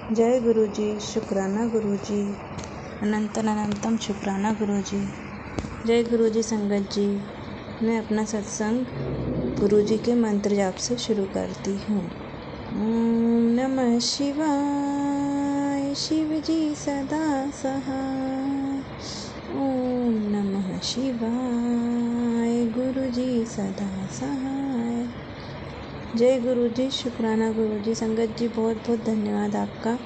जय गुरु जी, शुक्राना गुरु जी, अनंतन अनंतम शुक्राना गुरु जी। जय गुरु जी संगत जी। मैं अपना सत्संग गुरु जी के मंत्र जाप से शुरू करती हूँ। ओम नमः शिवाय, शिव जी सदा सहाय। ओम नमः शिवाय, गुरु जी सदा सहाय। जय गुरु जी, शुक्राना गुरु जी। संगत जी बहुत बहुत धन्यवाद आपका।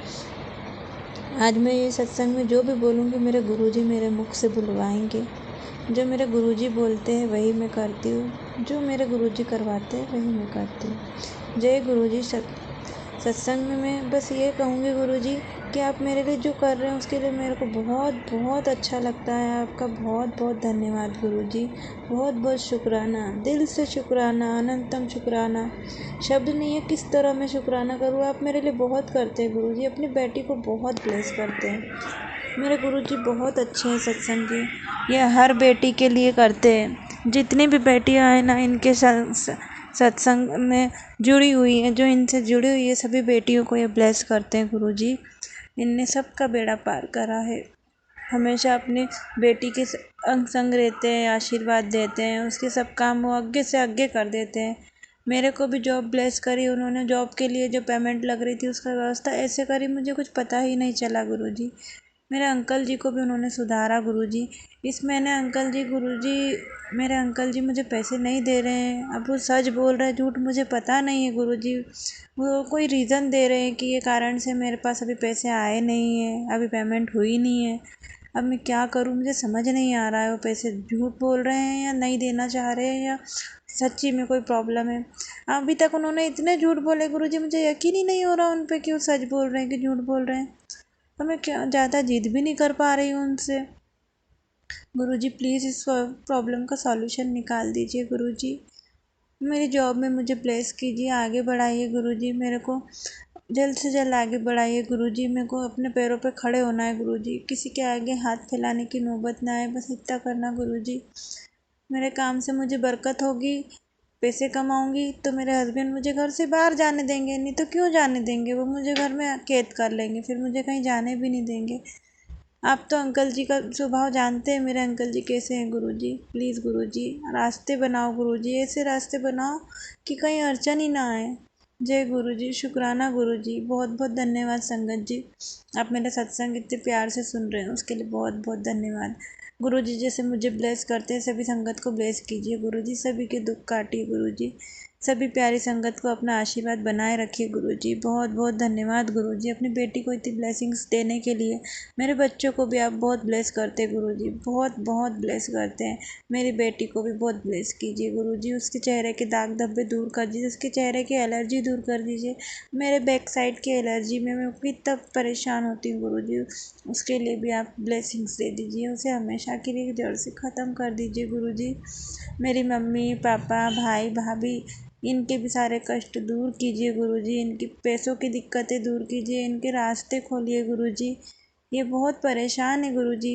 आज मैं ये सत्संग में जो भी बोलूँगी मेरे गुरुजी मेरे मुख से बुलवाएंगे। जो मेरे गुरुजी बोलते हैं वही मैं करती हूँ, जो मेरे गुरुजी करवाते हैं वही मैं करती हूँ। जय गुरुजी। सत्संग में मैं बस ये कहूँगी गुरुजी कि आप मेरे लिए जो कर रहे हैं उसके लिए मेरे को बहुत बहुत अच्छा लगता है। आपका बहुत बहुत धन्यवाद गुरुजी, बहुत बहुत शुक्राना, दिल से शुक्राना, अनंतम शुक्राना। शब्द नहीं है किस तरह मैं शुक्राना करूँ। आप मेरे लिए बहुत करते हैं गुरुजी, अपनी बेटी को बहुत ब्लेस करते हैं। मेरे गुरुजी बहुत अच्छे हैं सत्संग जी, ये हर बेटी के लिए करते हैं। जितनी भी बेटियां हैं ना इनके सत्संग में जुड़ी हुई हैं, जो इनसे जुड़ी हुई है सभी बेटियों को ये ब्लेस करते हैं गुरुजी। इनने सबका बेड़ा पार करा है। हमेशा अपनी बेटी के अंग संग रहते हैं, आशीर्वाद देते हैं, उसके सब काम वो आगे से आगे कर देते हैं। मेरे को भी जॉब ब्लेस करी उन्होंने। जॉब के लिए जो पेमेंट लग रही थी उसका व्यवस्था ऐसे करी मुझे कुछ पता ही नहीं चला गुरुजी। मेरे अंकल जी को भी उन्होंने सुधारा गुरुजी। इस महीने मेरे अंकल जी मुझे पैसे नहीं दे रहे हैं। अब वो सच बोल रहे हैं झूठ मुझे पता नहीं है गुरुजी। वो कोई रीज़न दे रहे हैं कि ये कारण से मेरे पास अभी पैसे आए नहीं हैं, अभी पेमेंट हुई नहीं है। अब मैं क्या करूं, मुझे समझ नहीं आ रहा है वो पैसे झूठ बोल रहे हैं या नहीं देना चाह रहे हैं या सच्ची में कोई प्रॉब्लम है। अभी तक उन्होंने इतने झूठ बोले गुरुजी, मुझे यकीन ही नहीं हो रहा उन पे कि वो सच बोल रहे हैं कि झूठ बोल रहे हैं। तो मैं क्या ज़्यादा जिद भी नहीं कर पा रही हूँ उनसे। गुरुजी प्लीज़ इस प्रॉब्लम का सॉल्यूशन निकाल दीजिए गुरुजी। मेरी जॉब में मुझे ब्लेस कीजिए, आगे बढ़ाइए गुरुजी। मेरे को जल्द से जल्द आगे बढ़ाइए गुरुजी। मेरे को अपने पैरों पे खड़े होना है गुरुजी। किसी के आगे हाथ फैलाने की नौबत ना आए, बस इतना करना गुरुजी। मेरे काम से मुझे बरकत होगी, पैसे कमाऊंगी तो मेरे हस्बैंड मुझे घर से बाहर जाने देंगे, नहीं तो क्यों जाने देंगे। वो मुझे घर में कैद कर लेंगे, फिर मुझे कहीं जाने भी नहीं देंगे। आप तो अंकल जी का स्वभाव जानते हैं, मेरे अंकल जी कैसे हैं गुरुजी। प्लीज़ गुरुजी रास्ते बनाओ गुरुजी, ऐसे रास्ते बनाओ कि कहीं अड़चन ही ना आए। जय गुरुजी, शुक्राना गुरुजी, बहुत बहुत धन्यवाद संगत जी। आप मेरा सत्संग इतने प्यार से सुन रहे हैं उसके लिए बहुत बहुत धन्यवाद गुरुजी। जैसे मुझे ब्लेस करते हैं सभी संगत को ब्लेस कीजिए गुरुजी, सभी के दुख काटिए गुरुजी, सभी प्यारी संगत को अपना आशीर्वाद बनाए रखिए गुरुजी। बहुत बहुत धन्यवाद गुरुजी अपनी बेटी को इतनी ब्लेसिंग्स देने के लिए। मेरे बच्चों को भी आप बहुत ब्लेस करते हैं गुरुजी, बहुत बहुत ब्लेस करते हैं। मेरी बेटी को भी बहुत ब्लेस कीजिए गुरुजी, उसके चेहरे के दाग धब्बे दूर कर दीजिए, उसके चेहरे की एलर्जी दूर कर दीजिए। मेरे बैक साइड की एलर्जी में मैं कितना परेशान होती हूँ गुरुजी, उसके लिए भी आप ब्लेसिंग्स दे दीजिए, उसे हमेशा के लिए जड़ से ख़त्म कर दीजिए गुरुजी। मेरी मम्मी पापा भाई भाभी इनके भी सारे कष्ट दूर कीजिए गुरुजी, इनकी पैसों की दिक्कतें दूर कीजिए, इनके रास्ते खोलिए गुरुजी। ये बहुत परेशान है गुरुजी।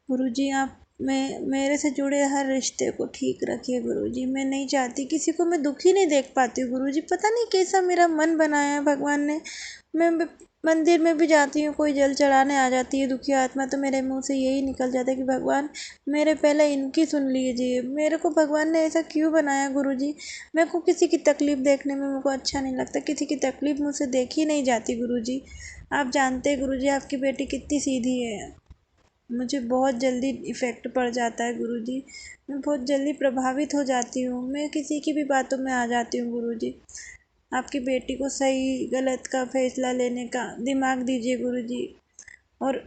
गुरुजी आप मेरे से जुड़े हर रिश्ते को ठीक रखिए गुरुजी। मैं नहीं चाहती किसी को मैं दुखी नहीं देख पाती हूँ गुरुजी, पता नहीं कैसा मेरा मन बनाया है भगवान ने। मैं मंदिर में भी जाती हूँ, कोई जल चढ़ाने आ जाती है दुखी आत्मा तो मेरे मुंह से यही निकल जाता है कि भगवान मेरे पहले इनकी सुन लीजिए। मेरे को भगवान ने ऐसा क्यों बनाया गुरुजी। मेरे को किसी की तकलीफ़ देखने में मेरे को अच्छा नहीं लगता, किसी की तकलीफ़ मुझसे देखी नहीं जाती गुरुजी। आप जानते हैं गुरुजी आपकी बेटी कितनी सीधी है। मुझे बहुत जल्दी इफ़ेक्ट पड़ जाता है गुरुजी, मैं बहुत जल्दी प्रभावित हो जाती हूँ, मैं किसी की भी बातों में आ जाती हूँ गुरुजी। आपकी बेटी को सही गलत का फैसला लेने का दिमाग दीजिए गुरुजी, और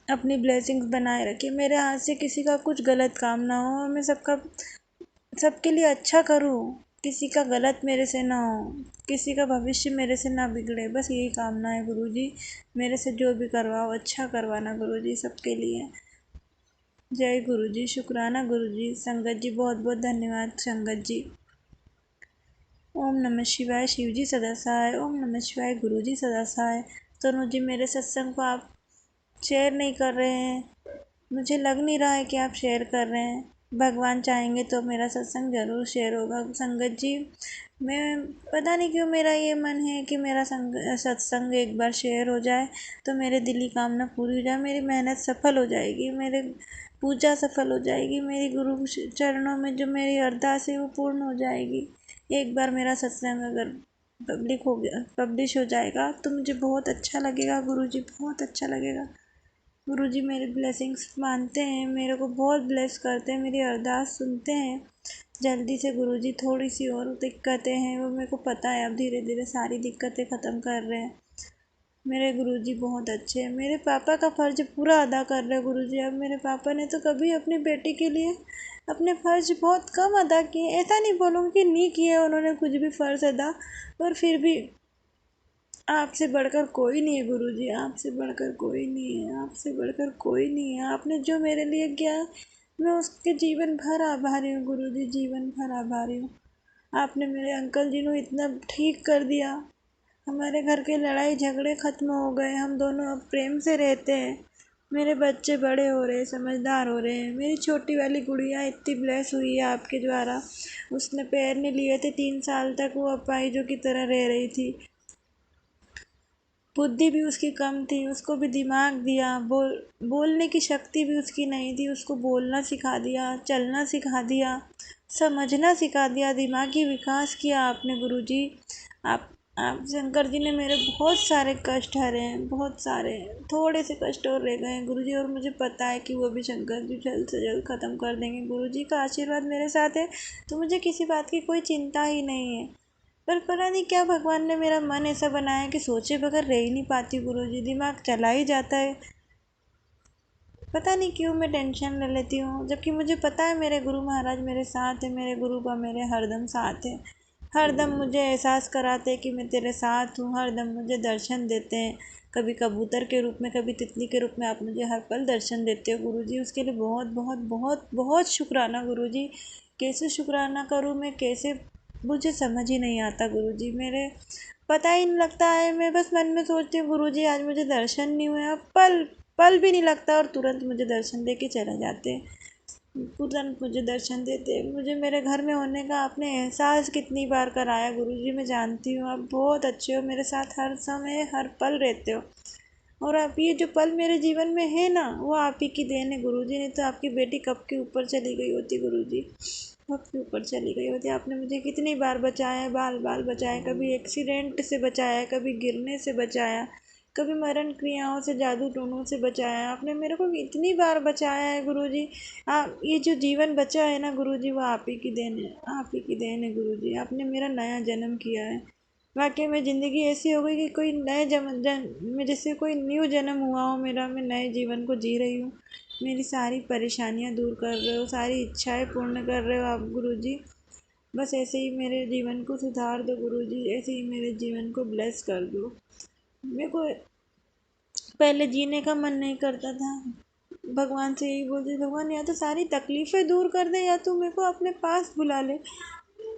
अपनी ब्लेसिंग्स बनाए रखिए। मेरे हाथ से किसी का कुछ गलत काम ना हो और मैं सबके लिए अच्छा करूँ, किसी का गलत मेरे से ना हो, किसी का भविष्य मेरे से ना बिगड़े, बस यही कामना है गुरुजी। मेरे से जो भी करवाओ अच्छा करवाना गुरुजी सबके लिए। जय गुरुजी, शुक्राना गुरुजी। संगत जी बहुत बहुत धन्यवाद संगत जी। ओम नमः शिवाय, शिव जी सदा सहाय। ओम नमः शिवाय, गुरु जी सदा सहाय। तनु जी मेरे सत्संग को आप शेयर नहीं कर रहे हैं, मुझे लग नहीं रहा है कि आप शेयर कर रहे हैं। भगवान चाहेंगे तो मेरा सत्संग ज़रूर शेयर होगा संगत जी। मैं पता नहीं क्यों मेरा ये मन है कि मेरा सत्संग एक बार शेयर हो जाए तो मेरे दिली कामना पूरी हो जाए, मेरी मेहनत सफल हो जाएगी, मेरे पूजा सफल हो जाएगी, मेरी गुरु चरणों में जो मेरी अरदास है वो पूर्ण हो जाएगी। एक बार मेरा सत्संग अगर पब्लिश हो जाएगा तो मुझे बहुत अच्छा लगेगा गुरुजी, बहुत अच्छा लगेगा। गुरुजी मेरे ब्लेसिंग्स मानते हैं, मेरे को बहुत ब्लेस करते हैं, मेरी अरदास सुनते हैं। जल्दी से गुरुजी, थोड़ी सी और दिक्कतें हैं वो मेरे को पता है, अब धीरे धीरे सारी दिक्कतें ख़त्म कर रहे हैं। मेरे गुरुजी बहुत अच्छे हैं, मेरे पापा का फ़र्ज पूरा अदा कर रहे हैं गुरुजी। अब मेरे पापा ने तो कभी अपनी बेटी के लिए अपने फ़र्ज बहुत कम अदा किए, ऐसा नहीं बोलूँगी कि नहीं किए उन्होंने कुछ भी फ़र्ज अदा, पर फिर भी आपसे बढ़कर कोई नहीं है गुरुजी, आपसे बढ़कर कोई नहीं है, आपसे बढ़कर कोई नहीं है। आपने जो मेरे लिए किया मैं उसके जीवन भर आभारी हूँ गुरुजी, जीवन भर आभारी हूँ। आपने मेरे अंकल जी को इतना ठीक कर दिया, हमारे घर के लड़ाई झगड़े ख़त्म हो गए, हम दोनों अब प्रेम से रहते हैं। मेरे बच्चे बड़े हो रहे हैं, समझदार हो रहे हैं। मेरी छोटी वाली गुड़िया इतनी ब्लेस हुई है आपके द्वारा, उसने पैर नहीं लिए थे 3 साल तक, वो अपाहिजों की तरह रह रही थी, बुद्धि भी उसकी कम थी, उसको भी दिमाग दिया, बोलने की शक्ति भी उसकी नहीं थी, उसको बोलना सिखा दिया, चलना सिखा दिया, समझना सिखा दिया, दिमागी विकास किया आपने गुरुजी। आप शंकर जी ने मेरे बहुत सारे कष्ट हरे हैं, बहुत सारे, थोड़े से कष्ट और रह गए हैं गुरुजी, और मुझे पता है कि वो भी शंकर जी जल्द से जल्द ख़त्म कर देंगे। गुरुजी का आशीर्वाद मेरे साथ है तो मुझे किसी बात की कोई चिंता ही नहीं है। पर पता नहीं क्या भगवान ने मेरा मन ऐसा बनाया कि सोचे बगैर रह ही नहीं पाती गुरुजी, दिमाग चला ही जाता है। पता नहीं क्यों मैं टेंशन ले लेती हूँ, जबकि मुझे पता है मेरे गुरु महाराज मेरे साथ है, मेरे गुरु का मेरे हरदम साथ है, हरदम मुझे एहसास कराते हैं कि मैं तेरे साथ हूँ, हरदम मुझे दर्शन देते हैं, कभी कबूतर के रूप में, कभी तितली के रूप में आप मुझे हर पल दर्शन देते हो गुरुजी। उसके लिए बहुत बहुत बहुत बहुत शुक्राना गुरुजी। कैसे शुक्राना करूँ मैं, कैसे, मुझे समझ ही नहीं आता गुरुजी। मेरे पता ही नहीं लगता है, मैं बस मन में सोचती हूँ गुरुजी आज मुझे दर्शन नहीं हुए, अब पल पल भी नहीं लगता और तुरंत मुझे दर्शन दे के चले जाते हैं, तुरंत मुझे दर्शन देते हैं। मुझे मेरे घर में होने का आपने एहसास कितनी बार कराया गुरुजी, मैं जानती हूँ आप बहुत अच्छे हो, मेरे साथ हर समय हर पल रहते हो, और आप ये जो पल मेरे जीवन में है ना वो आप ही की देन है गुरुजी, नहीं तो आपकी बेटी कब के ऊपर चली गई होती गुरुजी, कब के ऊपर चली गई होती। आपने मुझे कितनी बार बचाया, बाल बाल बचाया, कभी एक्सीडेंट से बचाया, कभी गिरने से बचाया, कभी मरण क्रियाओं से, जादू टोनों से बचाया, आपने मेरे को इतनी बार बचाया है गुरुजी। आप ये जो जीवन बचा है ना गुरुजी वो आप ही की देन है, आप ही की देन है गुरुजी, आपने मेरा नया जन्म किया है। वाकई में ज़िंदगी ऐसी हो गई कि कोई नए में जैसे कोई न्यू जन्म हुआ हो मेरा, मैं नए जीवन को जी रही हूँ। मेरी सारी परेशानियाँ दूर कर रहे हो, सारी इच्छाएं पूर्ण कर रहे हो आप गुरुजी। बस ऐसे ही मेरे जीवन को सुधार दो गुरुजी, ऐसे ही मेरे जीवन को ब्लेस कर दो। मेरे को पहले जीने का मन नहीं करता था, भगवान से यही बोलती थी, भगवान या तो सारी तकलीफ़ें दूर कर दे या तो मेरे को अपने पास बुला ले।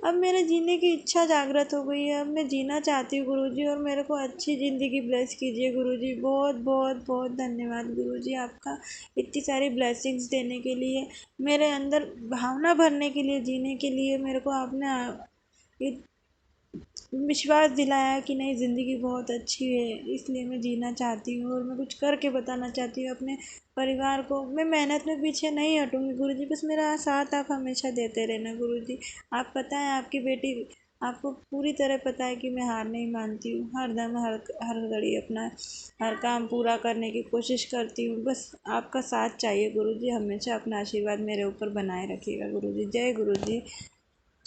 अब मेरे जीने की इच्छा जागृत हो गई है, अब मैं जीना चाहती हूँ गुरुजी, और मेरे को अच्छी ज़िंदगी ब्लेस कीजिए गुरुजी। बहुत बहुत बहुत धन्यवाद गुरुजी आपका, इतनी सारी ब्लेसिंग्स देने के लिए, मेरे अंदर भावना भरने के लिए, जीने के लिए मेरे को आपने विश्वास दिलाया कि नहीं ज़िंदगी बहुत अच्छी है, इसलिए मैं जीना चाहती हूँ और मैं कुछ करके बताना चाहती हूँ अपने परिवार को। मैं मेहनत में पीछे नहीं हटूँगी गुरुजी, बस मेरा साथ आप हमेशा देते रहना गुरुजी। आप पता है आपकी बेटी, आपको पूरी तरह पता है कि मैं हार नहीं मानती हूँ, हर दम हर हर घड़ी अपना हर काम पूरा करने की कोशिश करती हूँ। बस आपका साथ चाहिए गुरुजी, हमेशा अपना आशीर्वाद मेरे ऊपर बनाए रखिएगा गुरुजी। जय गुरुजी।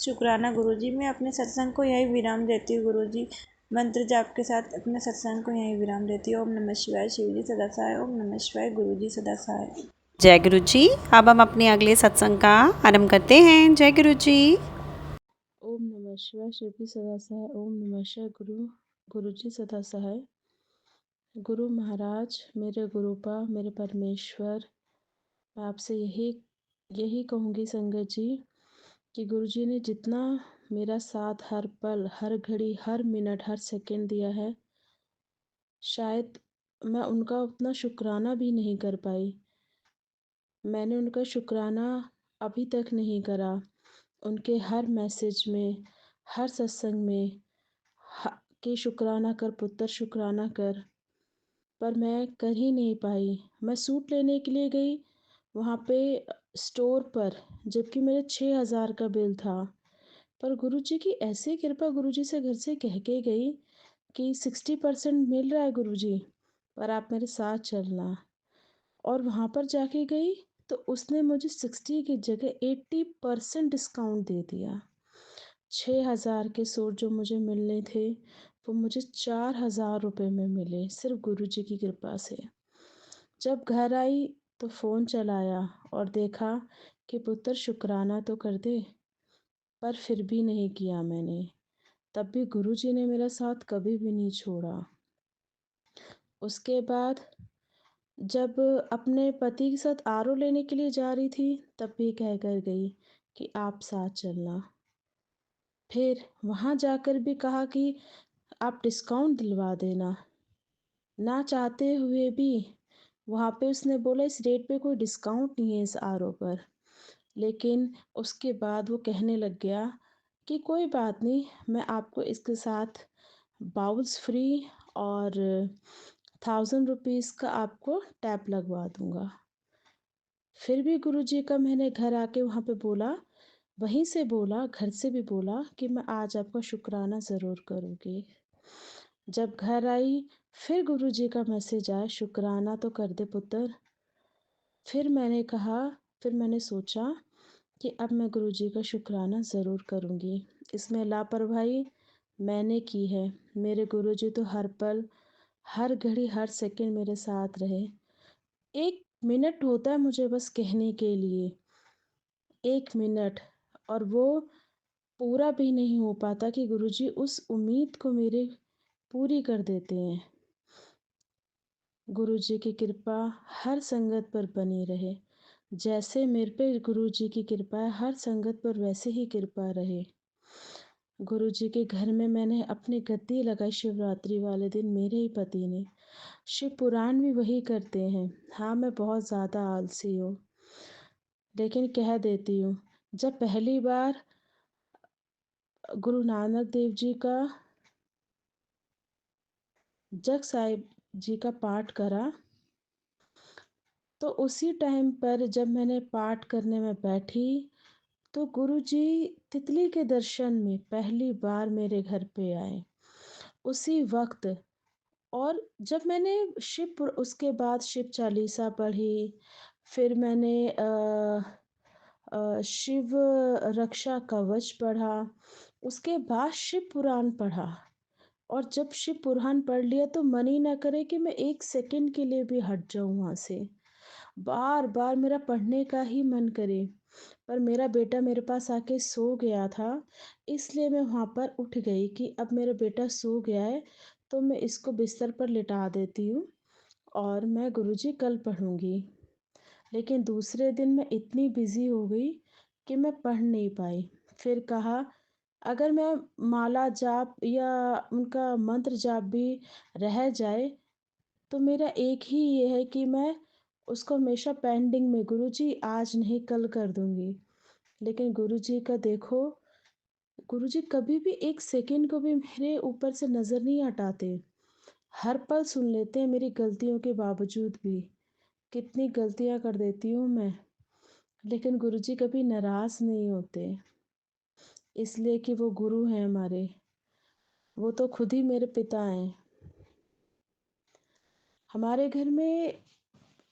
शुक्राना गुरुजी। मैं अपने सत्संग को यही विराम देती हूँ गुरुजी, मंत्र जाप के साथ अपने सत्संग को यही विराम देती हूँ। ओम नमः शिवाय। शिवजी सदा सहाय। ओम नमः शिवाय। गुरुजी सदा सहाय। जय गुरु जी। अब हम अपने अगले सत्संग का आरंभ करते हैं। जय गुरु जी। ओम नमः शिवाय। शिवजी सदा सहाय। ओम नमः शिवाय। गुरुजी सदा सहाय। गुरु महाराज, मेरे गुरुपा, मेरे परमेश्वर, मैं आपसे यही यही कहूँगी संगत जी कि गुरुजी ने जितना मेरा साथ हर पल, हर घड़ी, हर मिनट, हर सेकंड दिया है, शायद मैं उनका उतना शुक्राना भी नहीं कर पाई। मैंने उनका शुक्राना अभी तक नहीं करा। उनके हर मैसेज में, हर सत्संग में ह कि शुक्राना कर पुत्र, शुक्राना कर, पर मैं कर ही नहीं पाई। मैं सूट लेने के लिए गई वहाँ पे स्टोर पर, जबकि मेरे 6,000 का बिल था। पर गुरुजी की ऐसी कृपा, गुरुजी से घर से कह के गई कि 60% मिल रहा है गुरुजी, पर आप मेरे साथ चलना। और वहाँ पर जाके गई तो उसने मुझे 60 की जगह 80% डिस्काउंट दे दिया। 6,000 के सूट जो मुझे मिलने थे, वो मुझे 4,000 रुपये में मिले, सिर्फ गुरुजी की कृपा से। जब घर आई तो फ़ोन चलाया और देखा कि पुत्र शुक्राना तो कर दे, पर फिर भी नहीं किया मैंने। तब भी गुरुजी ने मेरा साथ कभी भी नहीं छोड़ा। उसके बाद जब अपने पति के साथ आरओ लेने के लिए जा रही थी, तब भी कह कर गई कि आप साथ चलना। फिर वहाँ जाकर भी कहा कि आप डिस्काउंट दिलवा देना। ना चाहते हुए भी वहाँ पे उसने बोला इस रेट पे कोई डिस्काउंट नहीं है इस आरओ पर। लेकिन उसके बाद वो कहने लग गया कि कोई बात नहीं, मैं आपको इसके साथ बाउल्स फ्री और 1,000 रुपीज़ का आपको टैप लगवा दूँगा। फिर भी गुरुजी का मैंने घर आके वहाँ पे बोला, वहीं से बोला, घर से भी बोला कि मैं आज आपका शुक्राना ज़रूर करूँगी। जब घर आई, फिर गुरुजी का मैसेज आया, शुक्राना तो कर दे पुत्र। फिर मैंने कहा, फिर मैंने सोचा कि अब मैं गुरुजी का शुक्राना ज़रूर करूँगी। इसमें लापरवाही मैंने की है। मेरे गुरुजी तो हर पल, हर घड़ी, हर सेकंड मेरे साथ रहे। 1 मिनट होता है मुझे बस कहने के लिए, 1 मिनट, और वो पूरा भी नहीं हो पाता कि गुरुजी उस उम्मीद को मेरे पूरी कर देते हैं। गुरुजी की कृपा हर संगत पर बनी रहे। जैसे मेरे पे गुरुजी की कृपा है, हर संगत पर वैसे ही कृपा रहे। गुरुजी के घर में मैंने अपनी गद्दी लगाई शिवरात्रि वाले दिन, मेरे ही पति ने। शिव पुराण भी वही करते हैं। हाँ, मैं बहुत ज़्यादा आलसी हूँ, लेकिन कह देती हूँ, जब पहली बार गुरु नानक देव जी का जग साहिब जी का पाठ करा, तो उसी टाइम पर जब मैंने पाठ करने में बैठी, तो गुरुजी तितली के दर्शन में पहली बार मेरे घर पे आए, उसी वक्त। और जब मैंने उसके बाद शिव चालीसा पढ़ी, फिर मैंने शिव रक्षा कवच पढ़ा, उसके बाद शिव पुराण पढ़ा। और जब शिव पुराण पढ़ लिया तो मन ही ना करे कि मैं 1 सेकंड के लिए भी हट जाऊँ वहाँ से। बार-बार मेरा पढ़ने का ही मन करे, पर मेरा बेटा मेरे पास आके सो गया था, इसलिए मैं वहाँ पर उठ गई कि अब मेरा बेटा सो गया है, तो मैं इसको बिस्तर पर लिटा देती हूँ और मैं गुरुजी कल पढ़ूँगी। लेकिन दूसरे दिन मैं इतनी बिज़ी हो गई कि मैं पढ़ नहीं पाई। फिर कहा, अगर मैं माला जाप या उनका मंत्र जाप भी रह जाए, तो मेरा एक ही ये है कि मैं उसको हमेशा पेंडिंग में, गुरुजी आज नहीं कल कर दूँगी। लेकिन गुरुजी का देखो, गुरुजी कभी भी 1 सेकंड को भी मेरे ऊपर से नज़र नहीं हटाते। हर पल सुन लेते हैं मेरी गलतियों के बावजूद भी। कितनी गलतियाँ कर देती हूँ मैं, लेकिन गुरुजी कभी नाराज़ नहीं होते, इसलिए कि वो गुरु हैं हमारे। वो तो खुद ही मेरे पिता हैं। हमारे घर में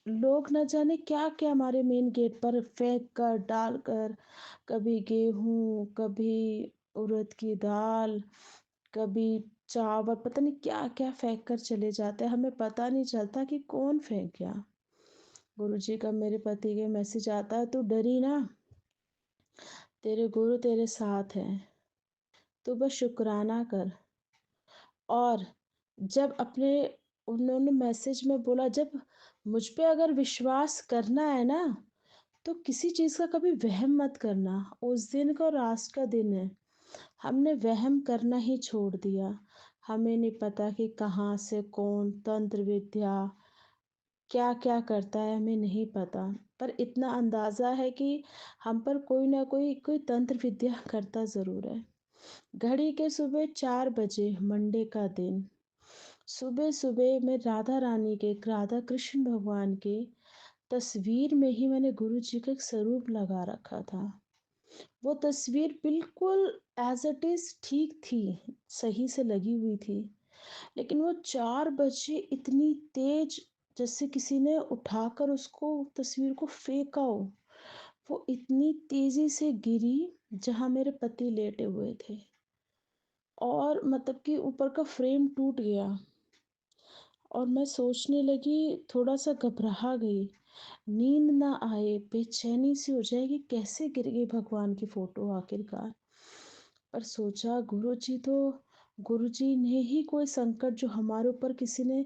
लोग न जाने क्या-क्या हमारे मेन गेट पर फेंक कर, डाल कर, कभी गेहूँ, कभी उड़द की दाल, कभी चावल, पता नहीं क्या-क्या फेंक कर चले जाते हैं। हमें पता नहीं चलता कि कौन फेंक गया। गुरुजी का मेरे पति के मैसेज आता है, "तू डरी ना, तेरे गुरु तेरे साथ हैं। तू बस शुक्राना कर।" और जब अपने उन्होंने मैसेज में बोला, जब मुझ पे अगर विश्वास करना है ना, तो किसी चीज़ का कभी वहम मत करना। उस दिन का और आज का दिन है। हमने वहम करना ही छोड़ दिया। हमें नहीं पता कि कहाँ से कौन तंत्र विद्या क्या क्या करता है हमें नहीं पता, पर इतना अंदाज़ा है कि हम पर कोई ना कोई तंत्र विद्या करता ज़रूर है। घड़ी के सुबह 4 बजे मंडे का दिन, सुबह-सुबह मैं राधा रानी के, राधा कृष्ण भगवान के तस्वीर में ही मैंने गुरु जी का एक स्वरूप लगा रखा था। वो तस्वीर बिल्कुल एज़ इट इज़ ठीक थी, सही से लगी हुई थी। लेकिन वो 4 बजे इतनी तेज़, जैसे किसी ने उठाकर उसको तस्वीर को फेंका हो। वो इतनी तेज़ी से गिरी जहाँ मेरे पति लेटे हुए थे, और मतलब कि ऊपर का फ्रेम टूट गया। और मैं सोचने लगी, थोड़ा-सा घबरा गई। नींद ना आए, बेचैनी सी हो जाए कि कैसे गिर गई भगवान की फ़ोटो आखिरकार। पर सोचा गुरुजी ने ही कोई संकट जो हमारे ऊपर किसी ने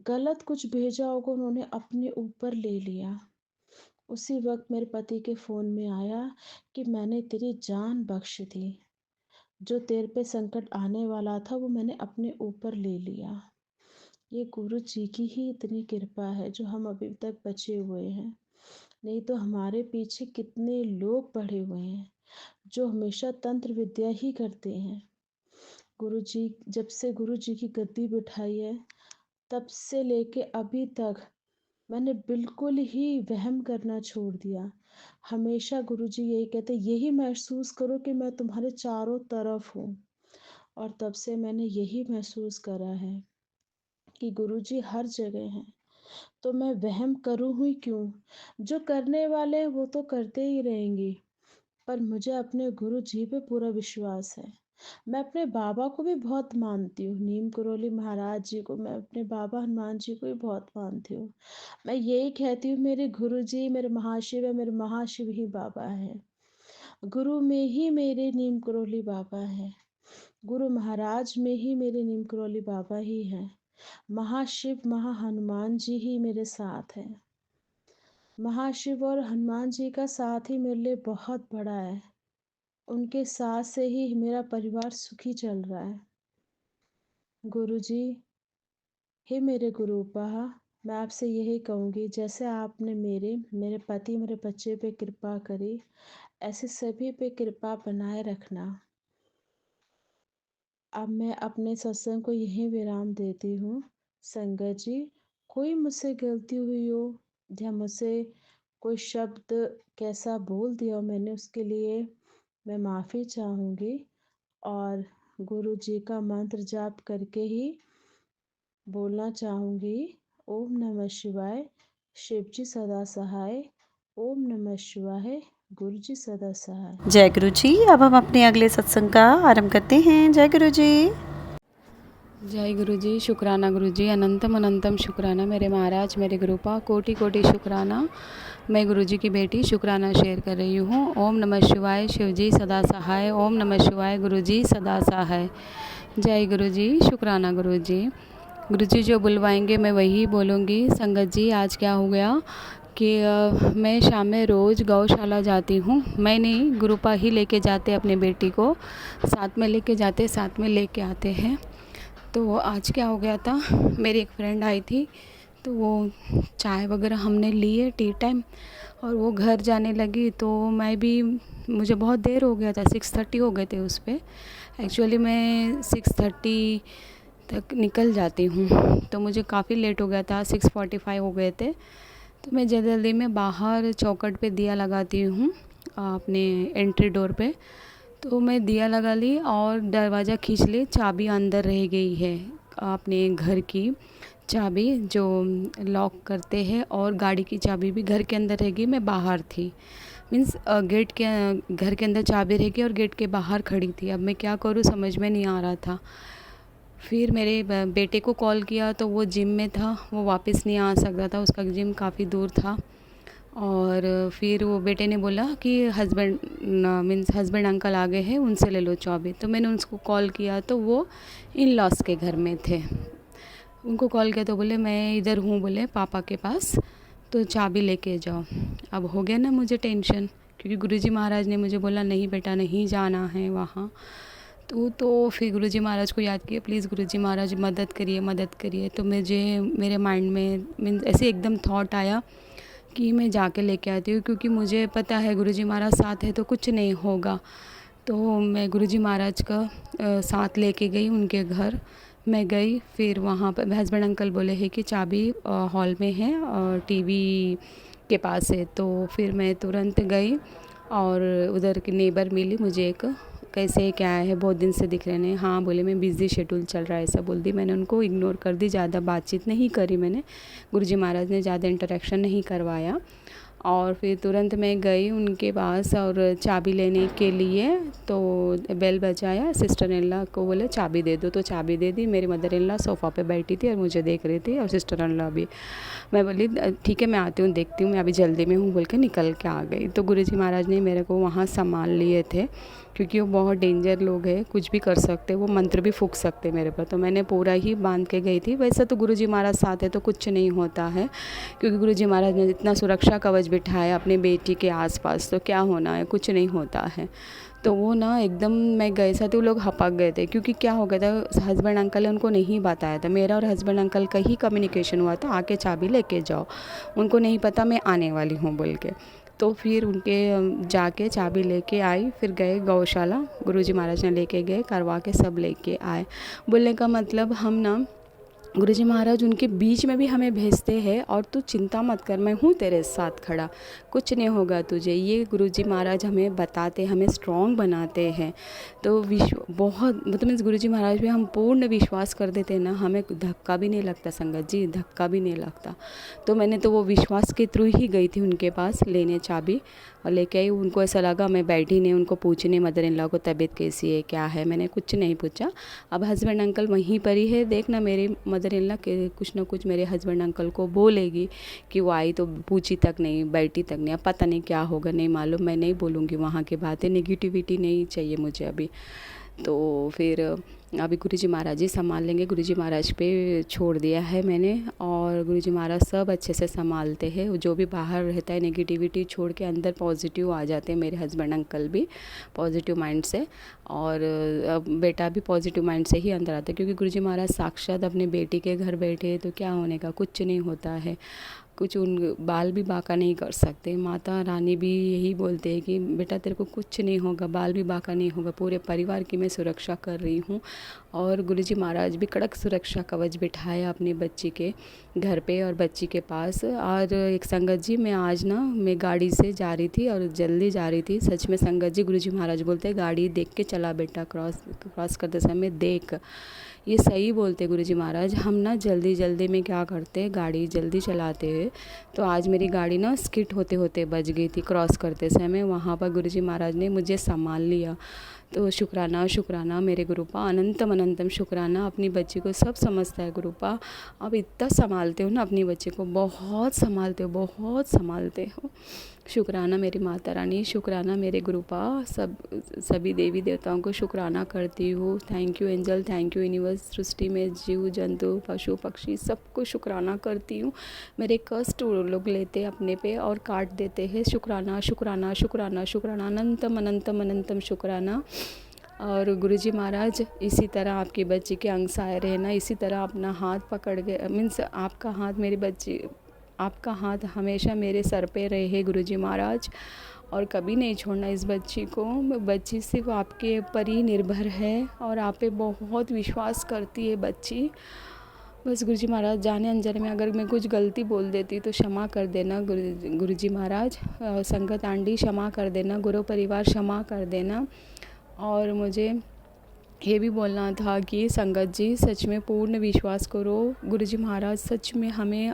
गलत कुछ भेजा होगा, उन्होंने अपने ऊपर ले लिया। उसी वक़्त मेरे पति के फ़ोन में आया कि मैंने तेरी जान बख्श दी। जो तेरे पे संकट आने वाला था वो मैंने अपने ऊपर ले लिया। ये गुरु जी की ही इतनी कृपा है जो हम अभी तक बचे हुए हैं। नहीं तो हमारे पीछे कितने लोग पड़े हुए हैं जो हमेशा तंत्र विद्या ही करते हैं। गुरु जी, जब से गुरु जी की गद्दी बिठाई है, तब से लेके अभी तक मैंने बिल्कुल ही वहम करना छोड़ दिया। हमेशा गुरु जी यही कहते, यही महसूस करो कि मैं तुम्हारे चारों तरफ हूँ। और तब से मैंने यही महसूस करा है कि गुरु जी हर जगह हैं। तो मैं वहम करूँ ही क्यों? जो करने वाले हैं वो तो करते ही रहेंगे, पर मुझे अपने गुरु जी पे पूरा विश्वास है। मैं अपने बाबा को भी बहुत मानती हूँ, नीम करोली महाराज जी को, मैं अपने बाबा हनुमान जी को भी बहुत मानती हूँ। मैं यही कहती हूँ, मेरे गुरु जी मेरे महाशिव है, मेरे महाशिव ही बाबा हैं। गुरु में ही मेरे नीम करोली बाबा हैं। गुरु महाराज में ही मेरे नीम करोली बाबा ही हैं। महाशिव हनुमान जी ही मेरे साथ हैं। महाशिव और हनुमान जी का साथ ही मेरे लिए बहुत बड़ा है। उनके साथ से ही मेरा परिवार सुखी चल रहा है। गुरु जी, हे मेरे गुरूपा, मैं आपसे यही कहूँगी, जैसे आपने मेरे पति, मेरे बच्चे पे कृपा करी, ऐसे सभी पे कृपा बनाए रखना। अब मैं अपने सत्संग को यहीं विराम देती हूँ। संगत जी, कोई मुझसे गलती हुई हो या मुझसे कोई शब्द कैसा बोल दिया हो मैंने, उसके लिए मैं माफ़ी चाहूँगी। और गुरु जी का मंत्र जाप करके ही बोलना चाहूँगी, ओम नमः शिवाय, शिव जी सदा सहाय। ओम नमः शिवाय, गुरु जी सदा सहाय। जय गुरु जी। अब हम अपने अगले सत्संग का आरंभ करते हैं। जय गुरु जी। जय गुरु जी, शुक्राना गुरु जी, अनंतम अनंतम शुक्राना मेरे महाराज, मेरे गुरुपा, कोटि कोटि शुक्राना। मैं गुरु जी की बेटी शुक्राना शेयर कर रही हूँ। ओम नमः शिवाय, शिव जी सदा सहाय। ओम नमः शिवाय, गुरु जी सदा सहाय। जय गुरु जी, शुक्राना गुरु जी। गुरु जी जो बुलवाएंगे मैं वही बोलूँगी। संगत जी, आज क्या हो गया कि मैं शाम में रोज़ गौशाला जाती हूँ। मैं नहीं, गुरुपा ही लेके जाते अपने बेटी को, साथ में लेके जाते, साथ में लेके आते हैं। तो आज क्या हो गया था, मेरी एक फ्रेंड आई थी, तो वो चाय वगैरह हमने लिए टी टाइम, और वो घर जाने लगी। तो मैं भी, मुझे बहुत देर हो गया था, 6:30 हो गए थे उस पर। एक्चुअली मैं 6:30 तक निकल जाती हूँ, तो मुझे काफ़ी लेट हो गया था, 6:45 हो गए थे। तो मैं जल्दी जल्दी में बाहर चौखट पे दिया लगाती हूँ अपने एंट्री डोर पे। तो मैं दिया लगा ली और दरवाज़ा खींच ली, चाबी अंदर रह गई है, अपने घर की चाबी जो लॉक करते हैं, और गाड़ी की चाबी भी घर के अंदर रह गई। मैं बाहर थी, मीन्स गेट के, घर के अंदर चाबी रह गई और गेट के बाहर खड़ी थी। अब मैं क्या करूँ समझ में नहीं आ रहा था। फिर मेरे बेटे को कॉल किया तो वो जिम में था, वो वापस नहीं आ सकता था, उसका जिम काफ़ी दूर था। और फिर वो बेटे ने बोला कि हस्बैंड अंकल आ गए हैं, उनसे ले लो चाबी। तो मैंने उनको कॉल किया तो वो इन लॉस के घर में थे। उनको कॉल किया तो बोले मैं इधर हूँ, बोले पापा के पास, तो चाबी लेके जाओ। अब हो गया ना मुझे टेंशन, क्योंकि गुरुजी महाराज ने मुझे बोला नहीं बेटा नहीं जाना है वहाँ। तो फिर गुरुजी महाराज को याद किया, प्लीज़ गुरुजी महाराज मदद करिए, मदद करिए। तो मुझे मेरे माइंड में मीन्स ऐसे एकदम थॉट आया कि मैं जाके लेके आती हूँ, क्योंकि मुझे पता है गुरुजी महाराज साथ है तो कुछ नहीं होगा। तो मैं गुरुजी महाराज का साथ लेके गई उनके घर। मैं गई, फिर वहाँ पर हस्बैंड अंकल बोले हैं कि चाबी हॉल में है और टीवी के पास है। तो फिर मैं तुरंत गई और उधर की नेबर मिली मुझे एक, कैसे क्या है, बहुत दिन से दिख रहे हैं। हाँ बोले, मैं बिज़ी शेड्यूल चल रहा है ऐसा बोल दी। मैंने उनको इग्नोर कर दी, ज़्यादा बातचीत नहीं करी मैंने। गुरुजी महाराज ने ज़्यादा इंटरेक्शन नहीं करवाया। और फिर तुरंत मैं गई उनके पास और चाबी लेने के लिए। तो बेल बजाया, सिस्टर इन लॉ को बोले चाबी दे दो, तो चाबी दे दी। मेरी मदर इन लॉ सोफ़ा पे बैठी थी और मुझे देख रही थी, और सिस्टर इन लॉ भी। मैं बोली ठीक है मैं आती हूँ, देखती हूँ, मैं अभी जल्दी में हूँ बोल के निकल के आ गई। तो गुरुजी महाराज ने मेरे को वहाँ संभाल लिए थे, क्योंकि वो बहुत डेंजर लोग हैं, कुछ भी कर सकते, वो मंत्र भी फूंक सकते मेरे पर। तो मैंने पूरा ही बांध के गई थी। वैसे तो गुरुजी महाराज साथ है तो कुछ नहीं होता है, क्योंकि गुरुजी महाराज ने इतना सुरक्षा कवच बिठाया अपनी बेटी के आसपास, तो क्या होना है, कुछ नहीं होता है। तो वो ना एकदम मैं गए साथ वो लोग हपक गए थे, क्योंकि क्या हो गया था, हस्बैंड अंकल ने उनको नहीं बताया था। मेरा और हस्बैंड अंकल का ही कम्युनिकेशन हुआ था, आके चाबी लेके जाओ, उनको नहीं पता मैं आने वाली हूँ बोल के। तो फिर उनके जाके चाबी लेके आई, फिर गए गौशाला, गुरुजी महाराज ने लेके गए, करवा के सब लेके आए। बोलने का मतलब हम ना गुरुजी महाराज उनके बीच में भी हमें भेजते हैं, और तू चिंता मत कर, मैं हूँ तेरे साथ खड़ा, कुछ नहीं होगा तुझे। ये गुरुजी महाराज हमें बताते, हमें स्ट्रॉन्ग बनाते हैं। तो बहुत मतलब गुरुजी महाराज पे हम पूर्ण विश्वास कर देते हैं ना, हमें धक्का भी नहीं लगता संगत जी, धक्का भी नहीं लगता। तो मैंने तो वो विश्वास के थ्रू ही गई थी उनके पास लेने चाबी, और लेके आई। उनको ऐसा लगा मैं बैठी नहीं, उनको पूछने मदर इन लॉ को तबीयत कैसी है, क्या है, मैंने कुछ नहीं पूछा। अब हस्बैंड अंकल वहीं पर ही है, देखना मेरी मदर इन लॉ के कुछ ना कुछ मेरे हस्बैंड अंकल को बोलेगी कि वो आई तो पूछी तक नहीं, बैठी तक नहीं। अब पता नहीं क्या होगा, नहीं मालूम, मैं नहीं बोलूँगी वहाँ की बातें, नेगेटिविटी नहीं चाहिए मुझे अभी। तो फिर अभी गुरुजी महाराज ही संभाल लेंगे, गुरुजी महाराज पे छोड़ दिया है मैंने, और गुरुजी महाराज सब अच्छे से संभालते हैं। जो भी बाहर रहता है नेगेटिविटी छोड़ के अंदर पॉजिटिव आ जाते हैं। मेरे हस्बैंड अंकल भी पॉजिटिव माइंड से, और बेटा भी पॉजिटिव माइंड से ही अंदर आता है, क्योंकि गुरुजी महाराज साक्षात अपने बेटी के घर बैठे, तो क्या होने का, कुछ नहीं होता है। कुछ उन बाल भी बाका नहीं कर सकते। माता रानी भी यही बोलते हैं कि बेटा तेरे को कुछ नहीं होगा, बाल भी बाका नहीं होगा, पूरे परिवार की मैं सुरक्षा कर रही हूँ। और गुरुजी महाराज भी कड़क सुरक्षा कवच बिठाया अपनी बच्ची के घर पे और बच्ची के पास। और एक संगत जी, मैं आज ना मैं गाड़ी से जा रही थी और जल्दी जा रही थी, सच में संगत जी, गुरुजी महाराज बोलते हैं गाड़ी देख के चला बेटा, क्रॉस करते समय देख। ये सही बोलते गुरुजी महाराज। हम ना जल्दी में क्या करते, गाड़ी जल्दी चलाते हैं, तो आज मेरी गाड़ी ना स्किट होते होते बच गई थी क्रॉस करते समय। वहाँ पर गुरुजी महाराज ने मुझे संभाल लिया। तो शुक्राना मेरे गुरुपा, अनंतम अनंतम शुक्राना। अपनी बच्ची को सब समझता है गुरुपा, आप इतना संभालते हो ना अपनी बच्ची को, बहुत संभालते हो। शुक्राना मेरी माता रानी, शुक्राना मेरे गुरुपा, सभी देवी देवताओं को शुक्राना करती हूँ। Thank you angel, thank you universe. सृष्टि में जीव जंतु पशु पक्षी सबको शुक्राना करती हूँ। मेरे कष्ट वो लोग लेते अपने पे और काट देते हैं। शुक्राना शुक्राना शुक्राना शुक्राना, अनंतम अनंतम अनंतम शुक्राना। और गुरुजी महाराज इसी तरह आपकी बच्ची के अंग साए रहना, इसी तरह अपना हाथ पकड़ के, मीन्स आपका हाथ मेरी बच्ची, आपका हाथ हमेशा मेरे सर पे रहे गुरुजी महाराज, और कभी नहीं छोड़ना इस बच्ची को। बच्ची सिर्फ आपके ऊपर ही निर्भर है और आप पे बहुत विश्वास करती है बच्ची। बस गुरुजी महाराज जाने अनजाने में अगर मैं कुछ गलती बोल देती तो क्षमा कर देना गुरुजी महाराज। संगत आंटी क्षमा कर देना, गुरु परिवार क्षमा कर देना। और मुझे ये भी बोलना था कि संगत जी सच में पूर्ण विश्वास करो, गुरुजी महाराज सच में हमें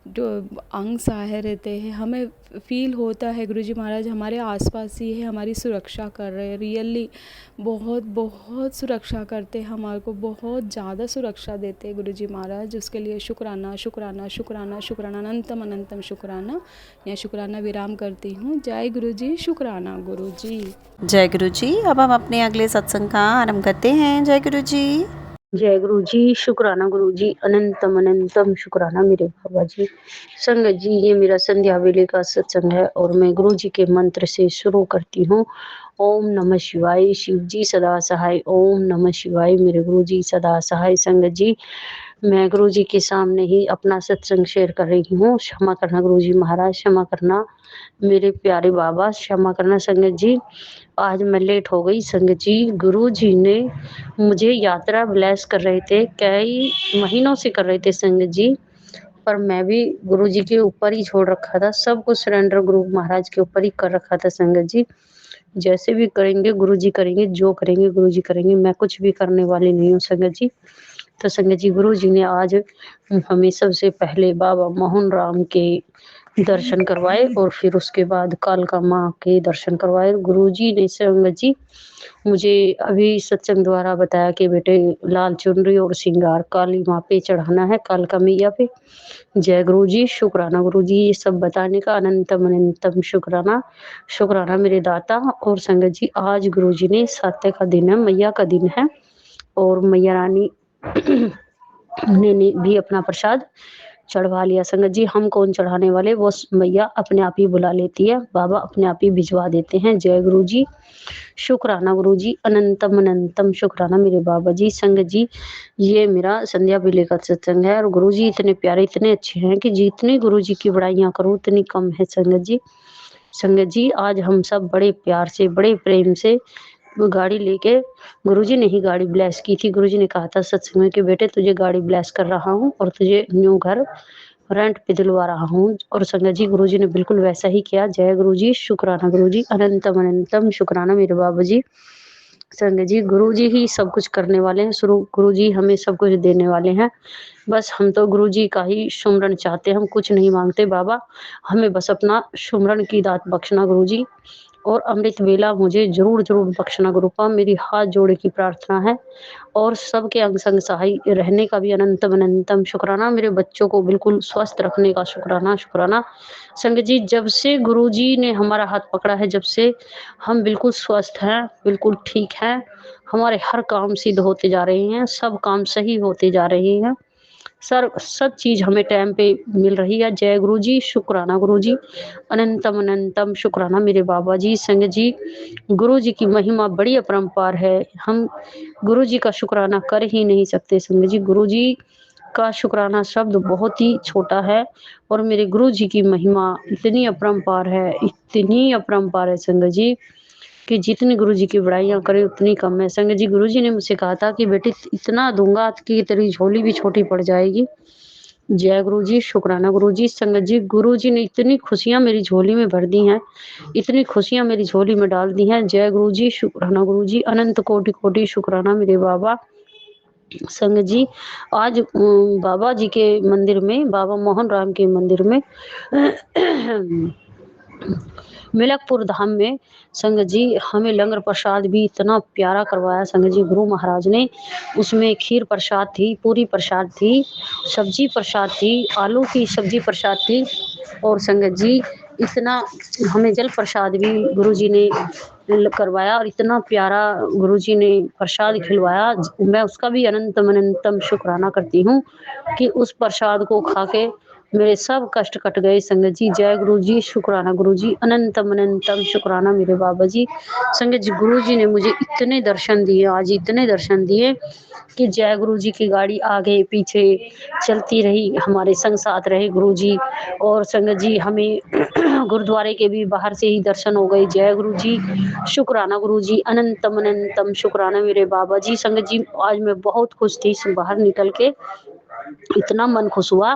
अंग सहाय रहते हैं, हमें फील होता है गुरुजी महाराज हमारे आसपास ही है, हमारी सुरक्षा कर रहे हैं। रियली बहुत सुरक्षा करते हैं, हमारे को बहुत ज़्यादा सुरक्षा देते हैं गुरुजी महाराज। उसके लिए शुक्राना शुक्राना शुक्राना शुक्राना, अनंतम अनंतम शुक्राना। यहाँ शुक्राना विराम करती हूँ। जय गुरुजी, शुक्राना गुरुजी। जय गुरु जी। अब हम अपने अगले सत्संग का आरंभ करते हैं। जय गुरु जी। जय गुरु जी, शुक्राना गुरु जी, अनंतम अनंतम शुक्राना मेरे बाबा जी। संगत जी, ये मेरा संध्या वेले का सत्संग है और मैं गुरु जी के मंत्र से शुरू करती हूँ। ओम नमः शिवाय। शिव जी सदा सहाय। ओम नमः शिवाय। मेरे गुरु जी सदा सहाय। संगत जी, मैं गुरु जी के सामने ही अपना सत्संग शेयर कर रही हूँ। क्षमा करना गुरु जी महाराज, क्षमा करना मेरे प्यारे बाबा, क्षमा करना संगत जी। आज मैं लेट हो गई संगत जी। गुरु जी ने मुझे यात्रा ब्लेस कर रहे थे, कई महीनों से कर रहे थे संगत जी, पर मैं भी गुरु जी के ऊपर ही छोड़ रखा था, सब कुछ सरेंडर गुरु महाराज के ऊपर ही कर रखा था संगत जी। जैसे भी करेंगे गुरु जी करेंगे, जो करेंगे गुरु जी करेंगे, मैं कुछ भी करने वाली नहीं हूँ संगत जी। तो संगत जी, गुरु जी ने आज हमें सबसे पहले बाबा मोहन राम के दर्शन करवाए और फिर उसके बाद कालका माँ के दर्शन करवाए। गुरु जी ने संगत जी मुझे अभी सत्संग द्वारा बताया कि बेटे लाल चुनरी और श्रृंगार काली माँ पे चढ़ाना है, कालका मैया पे। जय गुरु जी, शुक्राना गुरु जी, ये सब बताने का अनंतम अनंतम शुक्राना। शुक्राना मेरे दाता। और संगत जी, आज गुरु जी ने सातवें का दिन है, मैया का दिन है, और मैया रानी ने भी अपना प्रसाद चढ़वा लिया संगत जी। हम कौन चढ़ाने वाले, वो मैया अपने आप ही बुला लेती है, बाबा अपने आप ही भिजवा देते हैं। जय गुरु जी, शुक्राना गुरु जी, अनंतम अनंतम शुक्राना मेरे बाबा जी। संगत जी, ये मेरा संध्या बेले का सत्संग है, और गुरु जी इतने प्यारे, इतने अच्छे हैं कि जितनी गुरु जी की बड़ाइयाँ करूँ उतनी कम है संगत जी। संगत जी, आज हम सब बड़े प्यार से, बड़े प्रेम से गाड़ी लेके, गुरुजी ने ही गाड़ी ब्लेस की थी। गुरुजी ने कहा था सत्संग में कि बेटे तुझे गाड़ी ब्लेस कर रहा हूँ और तुझे न्यू घर रेंट पे दिलवा रहा हूँ। और संगत जी, गुरुजी ने बिल्कुल वैसा ही किया। जय गुरुजी, शुक्राना गुरुजी, अनंतम अनंतम शुक्राना मेरे बाबा जी। संगत जी, गुरुजी ही सब कुछ करने वाले हैं, शुरू गुरुजी हमें सब कुछ देने वाले हैं। बस हम तो गुरुजी का ही सुमरन चाहते हैं, हम कुछ नहीं मांगते बाबा, हमें बस अपना सुमरन की दात बख्शना गुरुजी। और अमृत वेला मुझे जरूर जरूर बख्शना गुरुपा, मेरी हाथ जोड़े की प्रार्थना है। और सबके अंग संग सहाय रहने का भी अनंतम अनंतम शुक्राना। मेरे बच्चों को बिल्कुल स्वस्थ रखने का शुक्राना शुक्राना। संगत जी, जब से गुरुजी ने हमारा हाथ पकड़ा है, जब से हम बिल्कुल स्वस्थ हैं, बिल्कुल ठीक हैं। हमारे हर काम सिद्ध होते जा रहे हैं, सब काम सही होते जा रहे हैं, सर सब चीज हमें टाइम पे मिल रही है। जय गुरु जी, शुक्राना गुरु जी, अनंतम अनंतम शुक्राना मेरे बाबा जी। संगत जी, गुरु जी की महिमा बड़ी अपरंपार है, हम गुरु जी का शुक्राना कर ही नहीं सकते। संगत जी, गुरु जी का शुक्राना शब्द बहुत ही छोटा है, और मेरे गुरु जी की महिमा इतनी अपरंपार है, इतनी अपरंपार है संगत जी, कि जितनी गुरु जी की बड़ाइयाँ करें उतनी कम है। संगत जी, गुरु जी ने मुझसे कहा था कि बेटी इतना दूंगा कि तेरी झोली भी छोटी पड़ जाएगी। जय गुरु जी, शुक्राना गुरु जी। संगत जी, गुरु जी ने इतनी खुशियां मेरी झोली में भर दी हैं, इतनी खुशियां मेरी झोली में डाल दी हैं। जय गुरु जी, शुक्राना गुरु जी, अनंत कोटि कोटि शुक्राना मेरे बाबा। संगत जी, आज बाबा जी के मंदिर में, बाबा मोहन राम के मंदिर में मिलकपुर धाम में संगत जी हमें लंगर प्रसाद भी इतना प्यारा करवाया संगत जी गुरु महाराज ने। उसमें खीर प्रसाद थी, पूरी प्रसाद थी, सब्जी प्रसाद थी, आलू की सब्जी प्रसाद थी, और संगत जी इतना हमें जल प्रसाद भी गुरु जी ने करवाया, और इतना प्यारा गुरु जी ने प्रसाद खिलवाया। मैं उसका भी अनंतम अनंतम शुक्राना करती हूँ कि उस प्रसाद को खा के मेरे सब कष्ट कट गए संगत जी। जय गुरु जी, शुक्राना गुरु जी, अनंतम अनंतम शुक्राना मेरे बाबा जी। संगत जी, गुरु जी ने मुझे इतने दर्शन दिए, आज इतने दर्शन दिए कि जय गुरु जी की गाड़ी आगे पीछे चलती रही, हमारे संग साथ रहे गुरु जी। और संगत जी, हमें गुरुद्वारे के भी बाहर से ही दर्शन हो गए। जय गुरु जी, शुक्राना गुरु जी, अनंतम अनंतम शुक्राना मेरे बाबा जी। संगत जी, आज मैं बहुत खुश थी बाहर निकल के, इतना मन खुश हुआ।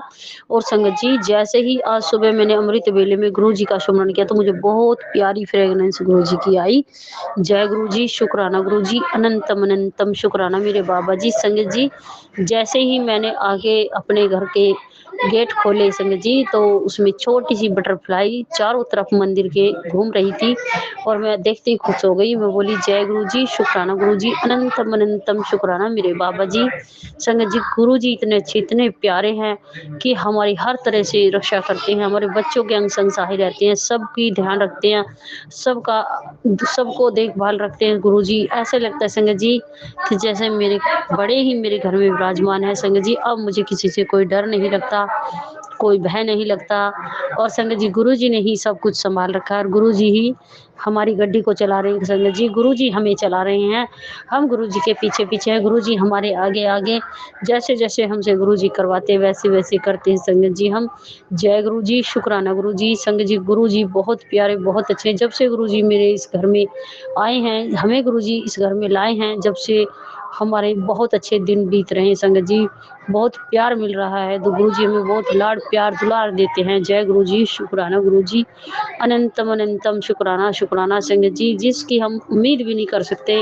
और संगत जी, जैसे ही आज सुबह मैंने अमृत वेले में गुरु जी का सुमरण किया तो मुझे बहुत प्यारी फ्रेगनेंस गुरु जी की आई। जय गुरु जी, शुक्राना गुरु जी, अनंतम अनंतम शुक्राना मेरे बाबा जी। संगत जी, जैसे ही मैंने आगे अपने घर के गेट खोले संगत जी, तो उसमें छोटी सी बटरफ्लाई चारों तरफ मंदिर के घूम रही थी, और मैं देखते ही खुश हो गई। मैं बोली जय गुरु जी, शुक्राना गुरु जी, अनंतम अनंतम शुक्राना मेरे बाबा जी। संगत जी, गुरु जी इतने अच्छे, इतने प्यारे हैं कि हमारी हर तरह से रक्षा करते हैं, हमारे बच्चों के अंग संग सहाय रहते हैं, सबकी ध्यान रखते हैं, सबका सबको देखभाल रखते हैं गुरु जी। ऐसे लगता है संगत जी कि जैसे मेरे बड़े ही मेरे घर में विराजमान है संगत जी। अब मुझे किसी से कोई डर नहीं लगता, कोई भय नहीं लगता। और संगत जी गुरु जी ने ही सब कुछ संभाल रखा है और गुरु जी ही हमारी गड्डी को चला रहे हैं। संगत जी गुरु जी हमें चला रहे हैं, हम गुरु जी के पीछे पीछे हैं, गुरु जी हमारे आगे आगे, जैसे जैसे हमसे गुरु जी करवाते वैसे वैसे करते हैं। संगत जी हम जय गुरु जी, शुक्राना गुरु जी। संगत जी गुरु जी बहुत प्यारे, बहुत अच्छे हैं। जब से गुरु जी मेरे इस घर में आए हैं, हमें गुरु जी इस घर में लाए हैं, जब से हमारे बहुत अच्छे दिन बीत रहे हैं। संगत जी बहुत प्यार मिल रहा है, तो गुरु जी हमें बहुत लाड प्यार दुलार देते हैं। जय गुरु जी, शुक्राना गुरु जी, अनंतम अनंतम शुक्राना शुक्राना। संगत जी जिसकी हम उम्मीद भी नहीं कर सकते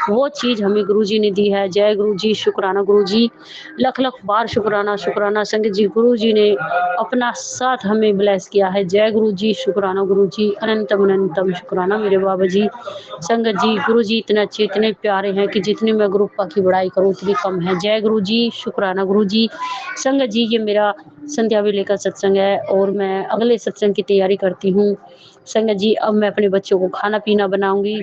वो चीज़ हमें गुरु जी ने दी है। जय गुरु जी, शुक्राना गुरु जी, लख लख बार शुक्राना शुक्राना। संगत जी गुरु जी ने अपना साथ हमें ब्लेस किया है। जय गुरु जी, शुक्राना गुरु जी, अनंतम अनंतम शुक्राना मेरे बाबा जी। संगत जी गुरु जी इतने अच्छे इतने प्यारे हैं कि जितनी मैं गुरु पा की बड़ाई करूँ उतनी कम है। जय गुरु जी, शुक्राना गुरु जी। संगत जी ये मेरा संध्या वेले का सत्संग है और मैं अगले सत्संग की तैयारी करती हूँ। संगत जी अब मैं अपने बच्चों को खाना पीना बनाऊंगी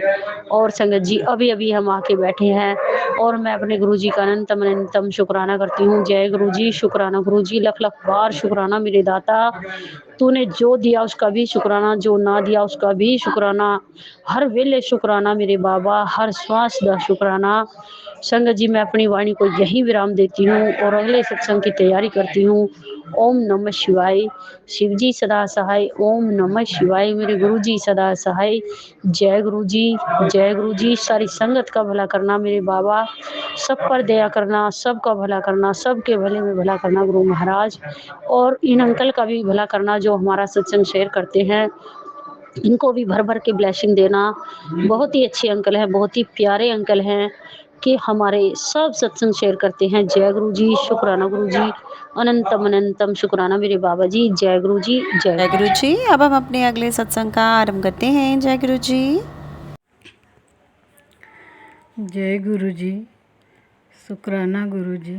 और संगत जी अभी अभी हम आके बैठे हैं और मैं अपने गुरु जी का अनंतम अनंतम शुक्राना करती हूँ। जय गुरु जी, शुक्राना गुरु जी, लख लख बार शुक्राना मेरे दाता। तूने जो दिया उसका भी शुक्राना, जो ना दिया उसका भी शुक्राना। हर वेले शुक्राना मेरे बाबा, हर श्वास का शुक्राना। संगत जी मैं अपनी वाणी को यही विराम देती हूँ और अगले सत्संग की तैयारी करती हूँ। ओम नमः शिवाय। शिव जी सदा सहाय। ओम नमः शिवाय। मेरे गुरु जी सदा सहाय। जय गुरु जी, जय गुरु जी। सारी संगत का भला करना मेरे बाबा, सब पर दया करना, सबका भला करना, सबके भले में भला करना गुरु महाराज। और इन अंकल का भी भला करना जो हमारा सत्संग शेयर करते हैं, इनको भी भर भर के ब्लेसिंग देना। बहुत ही अच्छे अंकल हैं, बहुत ही प्यारे अंकल हैं कि हमारे सब सत्संग शेयर करते हैं। जय गुरु जी, शुक्राना गुरु जी, अनंतम अनंतम शुक्राना मेरे बाबा जी। जय गुरु जी, जय जय गुरु गुरु जी। जी। अब हम अपने अगले सत्संग का आरंभ करते हैं। जय गुरु जी। जय गुरु जी, शुक्राना गुरु जी।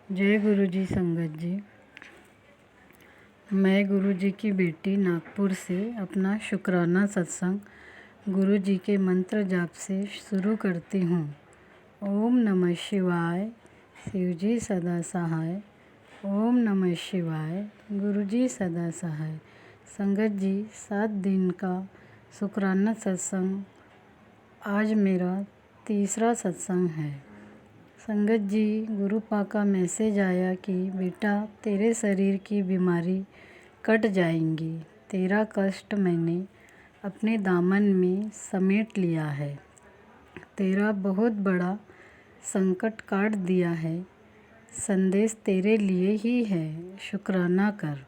जय गुरु जी संगत जी। मैं गुरु जी की बेटी नागपुर से अपना शुक्राना सत्संग गुरु जी के मंत्र जाप से शुरू करती हूँ। ओम नमः शिवाय, शिव जी सदा सहाय। ओम नमः शिवाय, गुरु जी सदा सहाय। संगत जी 7 दिन का शुक्राना सत्संग आज मेरा तीसरा सत्संग है। संगत जी गुरु पा का मैसेज आया कि बेटा तेरे शरीर की बीमारी कट जाएंगी, तेरा कष्ट मैंने अपने दामन में समेट लिया है, तेरा बहुत बड़ा संकट काट दिया है, संदेश तेरे लिए ही है, शुक्राना कर।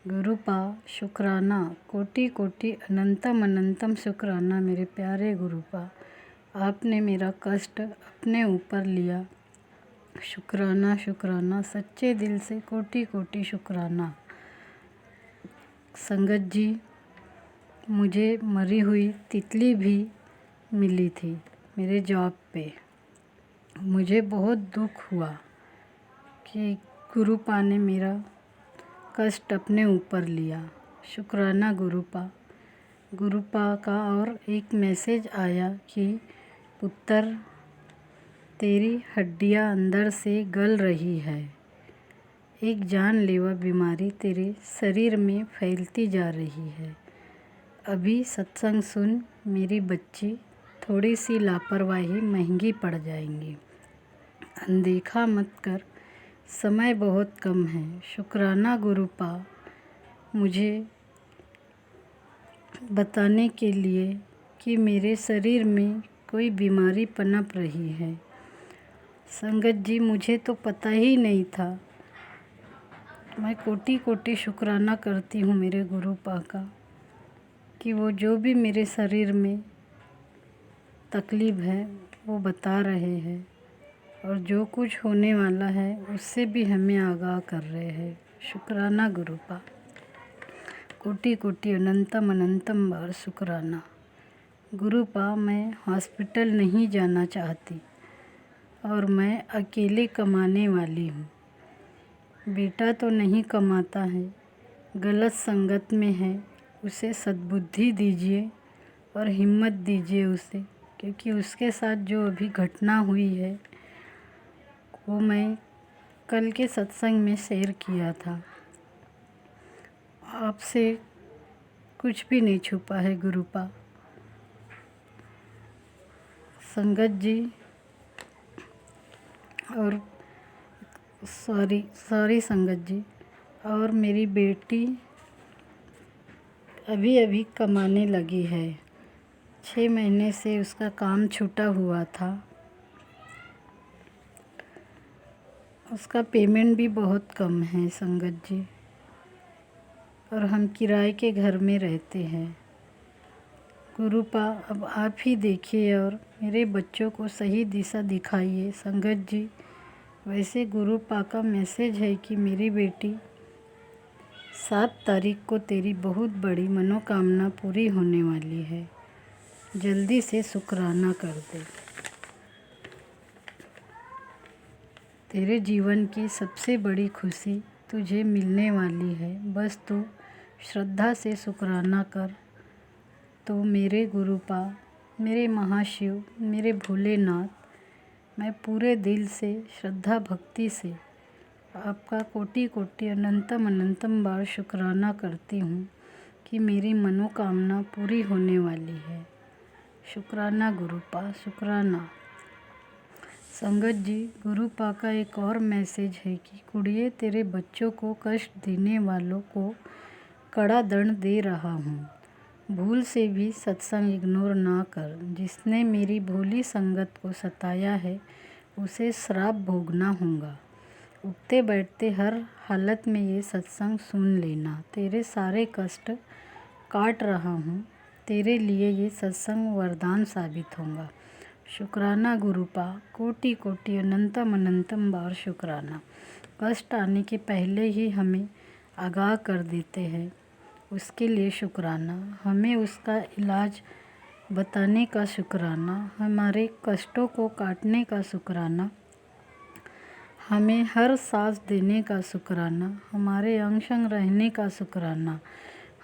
गुरु पा शुक्राना, कोटि कोटि अनंतम अनंतम शुक्राना मेरे प्यारे गुरु पा। आपने मेरा कष्ट अपने ऊपर लिया, शुक्राना शुक्राना, सच्चे दिल से कोटि कोटि शुक्राना। संगत जी मुझे मरी हुई तितली भी मिली थी मेरे जॉब पे। मुझे बहुत दुख हुआ कि गुरु पा ने मेरा कष्ट अपने ऊपर लिया, शुक्राना गुरु पा। गुरु पा का और एक मैसेज आया कि पुत्र तेरी हड्डियां अंदर से गल रही है, एक जानलेवा बीमारी तेरे शरीर में फैलती जा रही है। अभी सत्संग सुन मेरी बच्ची, थोड़ी सी लापरवाही महंगी पड़ जाएंगी, अनदेखा मत कर, समय बहुत कम है। शुक्राना गुरु पा मुझे बताने के लिए कि मेरे शरीर में कोई बीमारी पनप रही है। संगत जी मुझे तो पता ही नहीं था। मैं कोटि कोटि शुक्राना करती हूँ मेरे गुरु पा का कि वो जो भी मेरे शरीर में तकलीफ़ है वो बता रहे हैं और जो कुछ होने वाला है उससे भी हमें आगाह कर रहे हैं। शुक्राना गुरु पा, कोटि कोटि अनंतम अनंतम बार शुक्राना। गुरु पा मैं हॉस्पिटल नहीं जाना चाहती और मैं अकेले कमाने वाली हूँ। बेटा तो नहीं कमाता है, गलत संगत में है, उसे सद्बुद्धि दीजिए और हिम्मत दीजिए उसे, क्योंकि उसके साथ जो अभी घटना हुई है वो मैं कल के सत्संग में शेयर किया था। आपसे कुछ भी नहीं छुपा है गुरुपा। संगत जी और सॉरी संगत जी, और मेरी बेटी अभी अभी कमाने लगी है। 6 महीने से उसका काम छूटा हुआ था। उसका पेमेंट भी बहुत कम है संगत जी, और हम किराए के घर में रहते हैं। गुरुपा अब आप ही देखिए और मेरे बच्चों को सही दिशा दिखाइए संगत जी। वैसे गुरुपा का मैसेज है कि मेरी बेटी 7 तारीख को तेरी बहुत बड़ी मनोकामना पूरी होने वाली है, जल्दी से शुक्राना कर दे। तेरे जीवन की सबसे बड़ी खुशी तुझे मिलने वाली है, बस तू श्रद्धा से शुक्राना कर। तो मेरे गुरुपा, मेरे महाशिव, मेरे भोलेनाथ, मैं पूरे दिल से श्रद्धा भक्ति से आपका कोटि कोटि अनंतम अनंतम बार शुक्राना करती हूँ कि मेरी मनोकामना पूरी होने वाली है। शुक्राना गुरुपा, शुक्राना। संगत जी, गुरुपा का एक और मैसेज है कि कुड़िए तेरे बच्चों को कष्ट देने वालों को कड़ा दंड दे रहा हूँ। भूल से भी सत्संग इग्नोर ना कर। जिसने मेरी भोली संगत को सताया है उसे श्राप भोगना होगा। उठते बैठते हर हालत में ये सत्संग सुन लेना। तेरे सारे कष्ट काट रहा हूँ। तेरे लिए ये सत्संग वरदान साबित होगा। शुक्राना गुरुपा, कोटि कोटि अनंतम अनंतम बार शुक्राना। कष्ट आने के पहले ही हमें आगाह कर देते हैं, उसके लिए शुक्राना। हमें उसका इलाज बताने का शुक्राना, हमारे कष्टों को काटने का शुक्राना, हमें हर सांस देने का शुक्राना, हमारे अंग संग रहने का शुक्राना,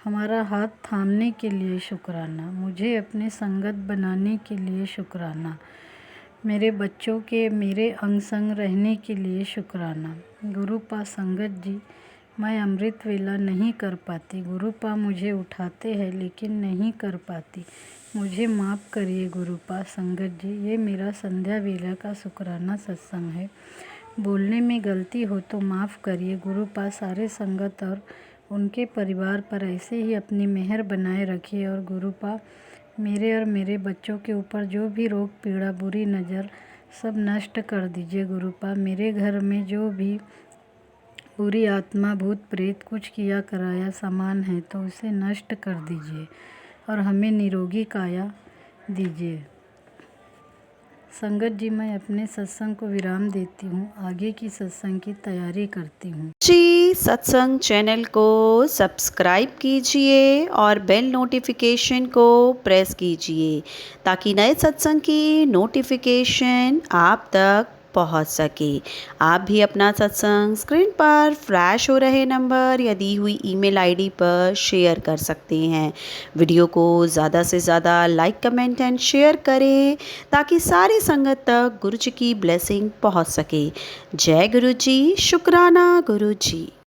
हमारा हाथ थामने के लिए शुक्राना, मुझे अपने संगत बनाने के लिए शुक्राना, मेरे बच्चों के मेरे अंग संग रहने के लिए शुक्राना। गुरुपा संगत जी, मैं अमृत वेला नहीं कर पाती। गुरुपा मुझे उठाते हैं लेकिन नहीं कर पाती, मुझे माफ़ करिए गुरुपा संगत जी। ये मेरा संध्या वेला का शुक्राना सत्संग है, बोलने में गलती हो तो माफ़ करिए गुरुपा। सारे संगत और उनके परिवार पर ऐसे ही अपनी मेहर बनाए रखिए, और गुरुपा मेरे और मेरे बच्चों के ऊपर जो भी रोग पीड़ा बुरी नज़र सब नष्ट कर दीजिए गुरुपा। मेरे घर में जो भी बुरी आत्मा भूत प्रेत कुछ किया कराया सामान है तो उसे नष्ट कर दीजिए और हमें निरोगी काया दीजिए। संगत जी, मैं अपने सत्संग को विराम देती हूँ, आगे की सत्संग की तैयारी करती हूँ। जी, सत्संग चैनल को सब्सक्राइब कीजिए और बेल नोटिफिकेशन को प्रेस कीजिए ताकि नए सत्संग की नोटिफिकेशन आप तक पहुंच सके। आप भी अपना सत्संग स्क्रीन पर फ्लैश हो रहे नंबर या दी हुई ईमेल आईडी पर शेयर कर सकते हैं। वीडियो को ज़्यादा से ज़्यादा लाइक कमेंट एंड शेयर करें ताकि सारी संगत तक गुरु जी की ब्लेसिंग पहुंच सके। जय गुरु जी, शुक्राना गुरु जी।